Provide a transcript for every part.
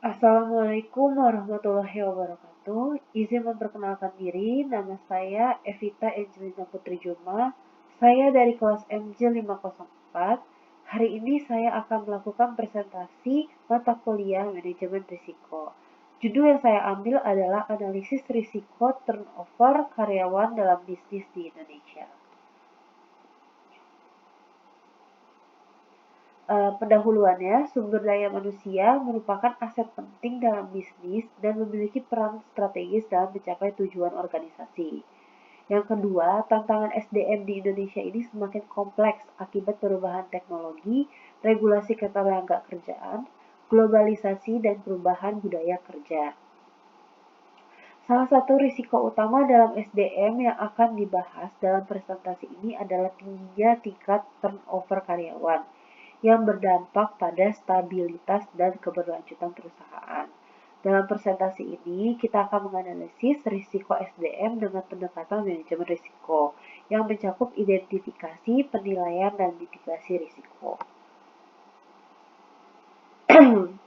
Assalamualaikum warahmatullahi wabarakatuh. Izin memperkenalkan diri, nama saya Evita Angelina Putri Juma. Saya dari kelas MJ504. Hari ini saya akan melakukan presentasi mata kuliah manajemen risiko. Judul yang saya ambil adalah analisis risiko turnover karyawan dalam bisnis di Indonesia. Pendahuluannya, sumber daya manusia merupakan aset penting dalam bisnis dan memiliki peran strategis dalam mencapai tujuan organisasi. Yang kedua, tantangan SDM di Indonesia ini semakin kompleks akibat perubahan teknologi, regulasi ketenagakerjaan, globalisasi, dan perubahan budaya kerja. Salah satu risiko utama dalam SDM yang akan dibahas dalam presentasi ini adalah tingginya tingkat turnover karyawan yang berdampak pada stabilitas dan keberlanjutan perusahaan. Dalam presentasi ini, kita akan menganalisis risiko SDM dengan pendekatan manajemen risiko yang mencakup identifikasi, penilaian, dan mitigasi risiko.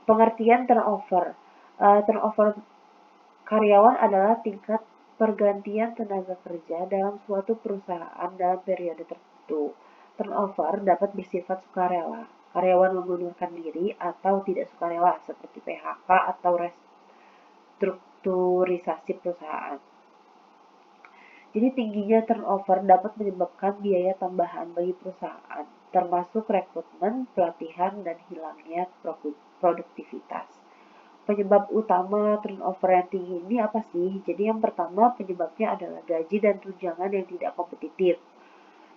Pengertian turnover. Turnover karyawan adalah tingkat pergantian tenaga kerja dalam suatu perusahaan dalam periode tertentu. Turnover dapat bersifat sukarela. Karyawan mengundurkan diri atau tidak sukarela seperti PHK atau restrukturisasi perusahaan. Jadi tingginya turnover dapat menyebabkan biaya tambahan bagi perusahaan, termasuk rekrutmen, pelatihan, dan hilangnya produktivitas. Penyebab utama turnover yang tinggi ini apa sih? Jadi yang pertama penyebabnya adalah gaji dan tunjangan yang tidak kompetitif.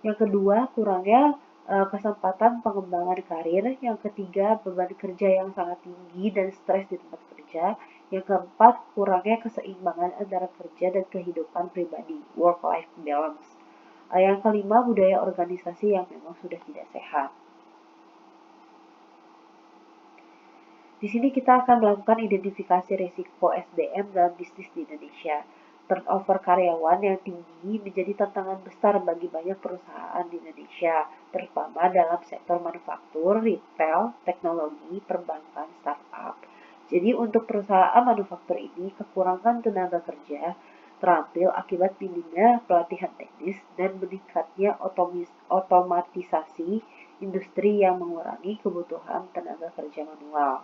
Yang kedua, kurangnya kesempatan pengembangan karir. Yang ketiga, beban kerja yang sangat tinggi dan stres di tempat kerja. Yang keempat, kurangnya keseimbangan antara kerja dan kehidupan pribadi, work-life balance. Yang kelima, budaya organisasi yang memang sudah tidak sehat. Di sini kita akan melakukan identifikasi risiko SDM dalam bisnis di Indonesia. Turnover karyawan yang tinggi menjadi tantangan besar bagi banyak perusahaan di Indonesia, terutama dalam sektor manufaktur, retail, teknologi, perbankan, startup. Jadi untuk perusahaan manufaktur ini, kekurangan tenaga kerja terampil akibat minimnya pelatihan teknis dan meningkatnya otomatisasi industri yang mengurangi kebutuhan tenaga kerja manual.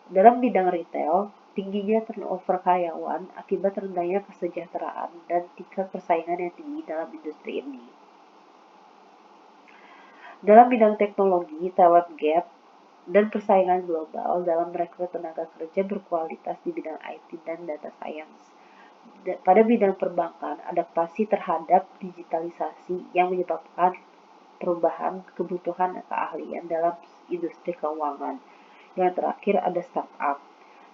Dalam bidang retail, tingginya turnover karyawan akibat rendahnya kesejahteraan dan tingkat persaingan yang tinggi dalam industri ini. Dalam bidang teknologi, talent gap dan persaingan global dalam merekrut tenaga kerja berkualitas di bidang IT dan data science. Pada bidang perbankan, adaptasi terhadap digitalisasi yang menyebabkan perubahan kebutuhan dan keahlian dalam industri keuangan. Yang terakhir ada startup,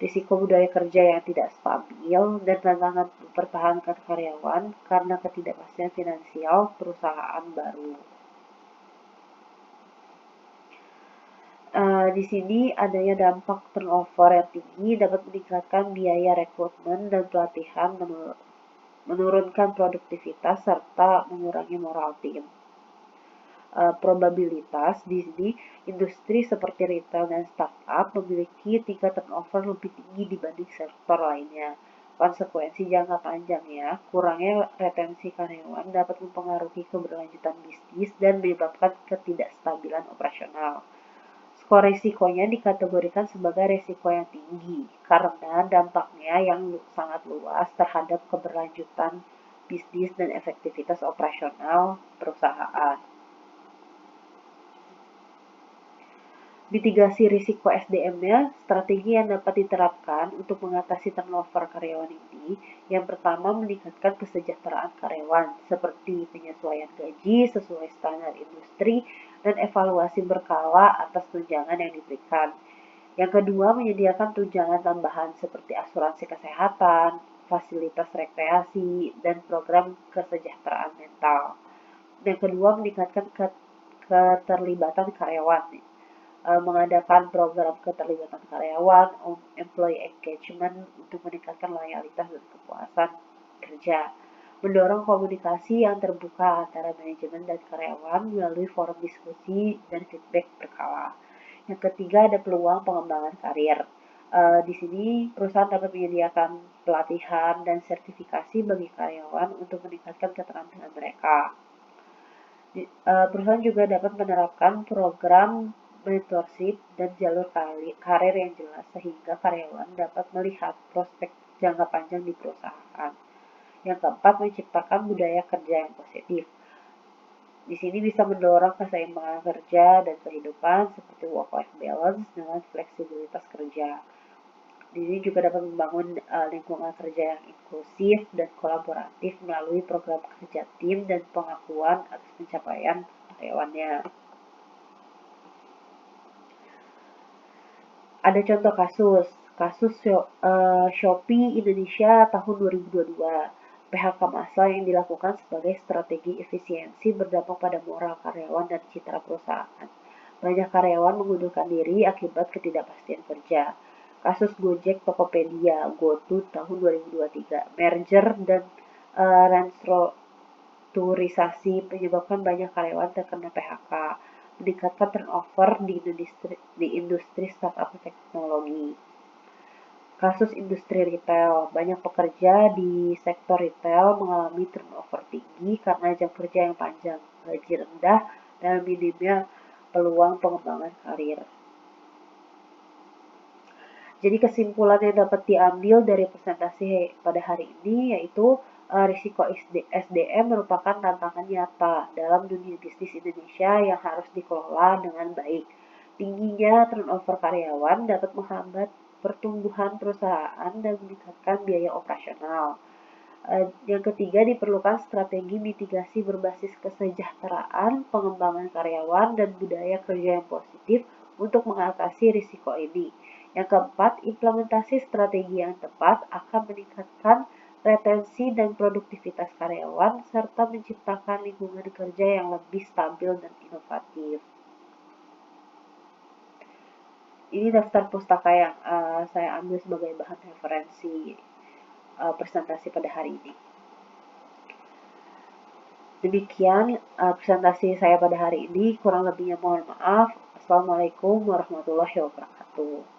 risiko budaya kerja yang tidak stabil, dan tantangan mempertahankan karyawan karena ketidakpastian finansial perusahaan baru. Di sini adanya dampak turnover yang tinggi dapat meningkatkan biaya rekrutmen dan pelatihan, menurunkan produktivitas, serta mengurangi moral tim. Probabilitas di sini industri seperti retail dan startup memiliki tingkat turnover lebih tinggi dibanding sektor lainnya. Konsekuensi jangka panjangnya, kurangnya retensi karyawan dapat mempengaruhi keberlanjutan bisnis dan menyebabkan ketidakstabilan operasional. Skor risikonya dikategorikan sebagai risiko yang tinggi karena dampaknya yang sangat luas terhadap keberlanjutan bisnis dan efektivitas operasional perusahaan. Mitigasi risiko SDM-nya, strategi yang dapat diterapkan untuk mengatasi turnover karyawan ini, yang pertama meningkatkan kesejahteraan karyawan, seperti penyesuaian gaji sesuai standar industri dan evaluasi berkala atas tunjangan yang diberikan. Yang kedua, menyediakan tunjangan tambahan seperti asuransi kesehatan, fasilitas rekreasi, dan program kesejahteraan mental. Yang kedua, meningkatkan keterlibatan karyawan, mengadakan program keterlibatan karyawan, employee engagement untuk meningkatkan loyalitas dan kepuasan kerja, mendorong komunikasi yang terbuka antara manajemen dan karyawan melalui forum diskusi dan feedback berkala. Yang ketiga ada peluang pengembangan karir, Di sini perusahaan dapat menyediakan pelatihan dan sertifikasi bagi karyawan untuk meningkatkan keterampilan mereka. Perusahaan juga dapat menerapkan program mentorship dan jalur karir yang jelas sehingga karyawan dapat melihat prospek jangka panjang di perusahaan. Yang keempat, menciptakan budaya kerja yang positif. Di sini bisa mendorong keseimbangan kerja dan kehidupan seperti work-life balance dengan fleksibilitas kerja. Ini juga dapat membangun lingkungan kerja yang inklusif dan kolaboratif melalui program kerja tim dan pengakuan atas pencapaian karyawannya. Ada contoh kasus Shopee Indonesia tahun 2022. PHK massal yang dilakukan sebagai strategi efisiensi berdampak pada moral karyawan dan citra perusahaan. Banyak karyawan mengundurkan diri akibat ketidakpastian kerja. Kasus Gojek Tokopedia GoTo tahun 2023, merger dan restrukturisasi menyebabkan banyak karyawan terkena PHK, meningkatkan turnover di industri startup teknologi. Kasus industri retail, banyak pekerja di sektor retail mengalami turnover tinggi karena jam kerja yang panjang, gaji rendah, dan minimnya peluang pengembangan karir. Jadi kesimpulan yang dapat diambil dari presentasi pada hari ini yaitu risiko SDM merupakan tantangan nyata dalam dunia bisnis Indonesia yang harus dikelola dengan baik. Tingginya turnover karyawan dapat menghambat pertumbuhan perusahaan dan meningkatkan biaya operasional. Yang ketiga, diperlukan strategi mitigasi berbasis kesejahteraan, pengembangan karyawan, dan budaya kerja yang positif untuk mengatasi risiko ini. Yang keempat, implementasi strategi yang tepat akan meningkatkan retensi dan produktivitas karyawan, serta menciptakan lingkungan kerja yang lebih stabil dan inovatif. Ini daftar pustaka yang saya ambil sebagai bahan referensi presentasi pada hari ini. Demikian presentasi saya pada hari ini, kurang lebihnya mohon maaf. Assalamualaikum warahmatullahi wabarakatuh.